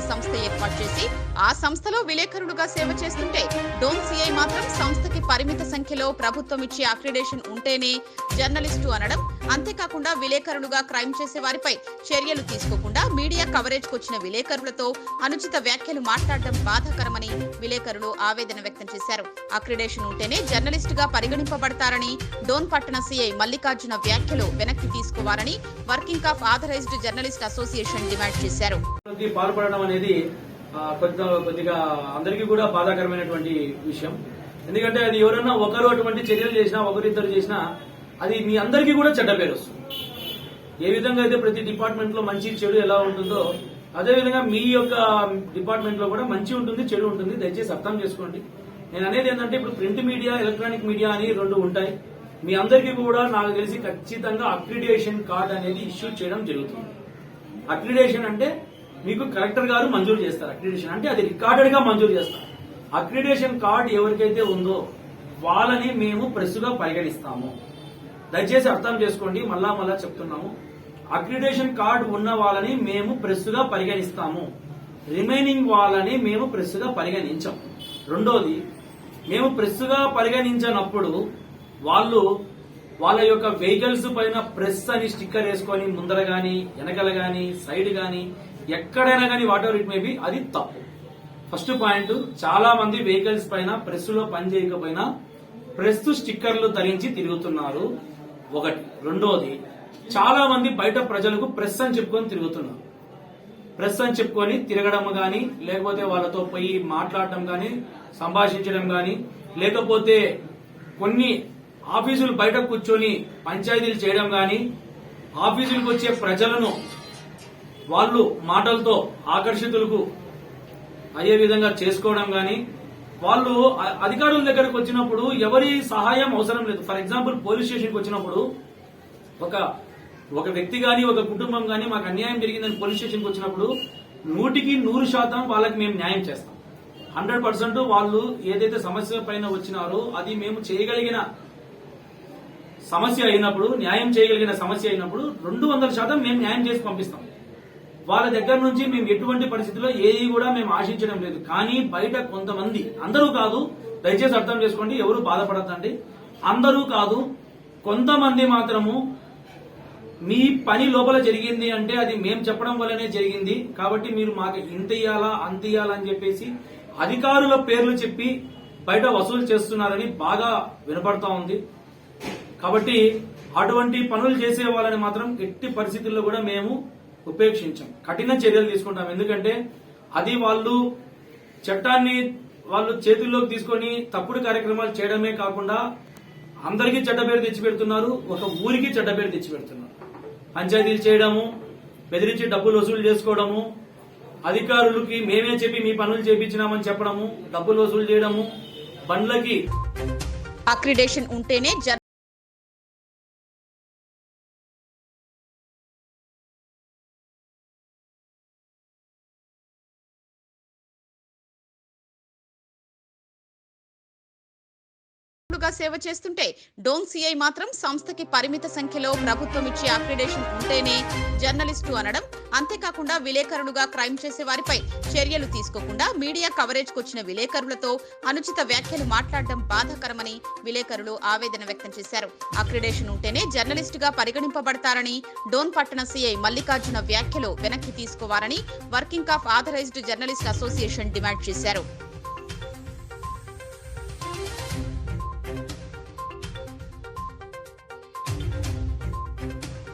సంస్థ ఏర్పాటు చేసి ఆ సంస్థలో విలేకరులుగా సేవ చేస్తుంటే డోన్ సిఐ మాత్రం సంస్థకి పరిమిత సంఖ్యలో ప్రభుత్వం ఇచ్చే అక్రిడేషన్ ఉంటేనే జర్నలిస్టు అనడం, అంతేకాకుండా విలేకరులుగా క్రైమ్ చేసే వారిపై చర్యలు తీసుకోకుండా మీడియా కవరేజ్ కొచ్చిన విలేకరులతో అనుచిత వ్యాఖ్యలు మాట్లాడడం బాధాకరమని విలేకరులు ఆవేదన వ్యక్తం చేశారు. అక్రిడేషన్ ఉంటేనే జర్నలిస్టుగా పరిగణింపబడతారని డోన్ పట్టణ సిఐ మల్లికార్జున వ్యాఖ్యలు వెనక్కి తీసుకోవాలని Working of Authorised Journalist Association demand చేశారు. పాల్పడడం అనేది కొద్దిగా అందరికీ కూడా బాధాకరమైనటువంటి విషయం. ఎందుకంటే అది ఎవరైనా ఒకరు అటువంటి చర్యలు చేసినా, ఒకరిద్దరు చేసినా అది మీ అందరికీ కూడా చెడ్డ పేరు వస్తుంది. ఏ విధంగా అయితే ప్రతి డిపార్ట్మెంట్ లో మంచి చెడు ఎలా ఉంటుందో అదేవిధంగా మీ యొక్క డిపార్ట్మెంట్ లో కూడా మంచి ఉంటుంది, చెడు ఉంటుంది. దయచేసి అర్థం చేసుకోండి. నేను అనేది ఏంటంటే ఇప్పుడు ప్రింట్ మీడియా, ఎలక్ట్రానిక్ మీడియా అని రెండు ఉంటాయి. మీ అందరికీ కూడా నాకు తెలిసి ఖచ్చితంగా అక్రిడేషన్ కార్డ్ అనేది ఇష్యూ చేయడం జరుగుతుంది. అక్రిడేషన్ అంటే మీకు కలెక్టర్ గారు మంజూరు చేస్తారు. అక్రిడేషన్ అంటే అది రికార్డెడ్ గా మంజూరు చేస్తారు. అక్రిడేషన్ కార్డ్ ఎవరికైతే ఉందో వాళ్ళని మేము ప్రెస్ గా పరిగణిస్తాము. దయచేసి అర్థం చేసుకోండి. మళ్ళా చెప్తున్నాము. అక్రిడేషన్ కార్డ్ ఉన్న వాళ్ళని మేము ప్రెస్ గా పరిగణిస్తాము. రిమైనింగ్ వాళ్ళని మేము ప్రెస్ గా పరిగణించాం. రెండోది, మేము ప్రెస్ గా పరిగణించినప్పుడు వాళ్ళ యొక్క వెహికల్స్ పైన ప్రెస్ అని స్టిక్కర్ వేసుకొని ముందర గాని, వెనకల గాని, సైడ్ గాని, ఎక్కడైనా గాని what ever it may be, అది తప్పు. ఫస్ట్ పాయింట్, చాలా మంది వెహికల్స్ పైన ప్రెస్ లో పని చేయకపోయినా ప్రెస్ స్టిక్కర్లు ధరించి తిరుగుతున్నారు. ఒకటి. రెండోది, చాలా మంది బయట ప్రజలకు ప్రెస్ అని చెప్పుకొని తిరుగుతున్నారు. ప్రెస్ అని చెప్పుకొని తిరగడం గాని, లేకపోతే వాళ్ళతో పోయి మాట్లాడటం గాని, సంభాషించడం గాని, లేకపోతే కొన్ని ఆఫీసులు బయట కూర్చొని పంచాయతీలు చేయడం గాని, ఆఫీసులకు వచ్చే ప్రజలను వాళ్ళు మాటలతో ఆకర్షితులకు అయ్యే విధంగా చేసుకోవడం గాని, వాళ్ళు అధికారుల దగ్గరకు వచ్చినప్పుడు ఎవరి సహాయం అవసరం లేదు. ఫర్ ఎగ్జాంపుల్, పోలీస్ స్టేషన్కి వచ్చినప్పుడు ఒక వ్యక్తి గాని, ఒక కుటుంబం గాని మాకు అన్యాయం జరిగిందని పోలీస్ స్టేషన్కి వచ్చినప్పుడు 100% వాళ్ళకి మేము న్యాయం చేస్తాం. 100% వాళ్ళు ఏదైతే సమస్య పైన వచ్చినారో అది మేము చేయగలిగిన సమస్య అయినప్పుడు, న్యాయం చేయగలిగిన సమస్య అయినప్పుడు 200% మేము న్యాయం చేసి పంపిస్తాం. వాళ్ళ దగ్గర నుంచి మేము ఎటువంటి పరిస్థితుల్లో ఏది కూడా మేము ఆశించడం లేదు. కానీ బయట కొంతమంది, అందరూ కాదు, దయచేసి అర్థం చేసుకోండి, ఎవరు బాధపడద్దండి, అందరూ కాదు, కొంతమంది మాత్రము మీ పని లోపల జరిగింది అంటే అది మేము చెప్పడం వల్లనే జరిగింది కాబట్టి మీరు మాకు ఇంత ఇయ్యాలా అంత ఇయ్యాలా అని చెప్పేసి అధికారుల పేర్లు చెప్పి బయట వసూలు చేస్తున్నారని బాగా వినపడతా ఉంది. కాబట్టి అటువంటి పనులు చేసే వాళ్ళని మాత్రం ఎట్టి పరిస్థితుల్లో కూడా మేము ఉపేక్షించాం, కఠిన చర్యలు తీసుకుంటాం. ఎందుకంటే అది వాళ్ళు చట్టాన్ని వాళ్ళు చేతుల్లోకి తీసుకొని తప్పుడు కార్యక్రమాలు చేయడమే కాకుండా అందరికీ చెడ్డ పేరు తెచ్చిపెడుతున్నారు, ఒక ఊరికి చెడ్డ పేరు తెచ్చిపెడుతున్నారు. పంచాయతీలు చేయడము, బెదిరించి డబ్బులు వసూలు చేసుకోవడము, అధికారులకి మేమే చెప్పి మీ పనులు చేపించినామని చెప్పడము, డబ్బులు వసూలు చేయడము, బండ్లకి అక్రిడేషన్ ఉంటేనే సేవ చేస్తుంటే డోన్ సిఐ మాత్రం సంస్థకి పరిమిత సంఖ్యలో ప్రభుత్వం ఇచ్చే అక్రిడేషన్ ఉంటేనే జర్నలిస్టు అనడం, అంతేకాకుండా విలేకరులుగా క్రైమ్ చేసే వారిపై చర్యలు తీసుకోకుండా మీడియా కవరేజ్ కొచ్చిన విలేకరులతో అనుచిత వ్యాఖ్యలు మాట్లాడడం బాధాకరమని విలేకరులు ఆవేదన వ్యక్తం చేశారు. అక్రిడేషన్ ఉంటేనే జర్నలిస్టుగా పరిగణింపబడతారని డోన్ పట్టణ సిఐ మల్లికార్జున వ్యాఖ్యలు వెనక్కి తీసుకోవాలని Working of Authorised Journalist Association demand చేశారు.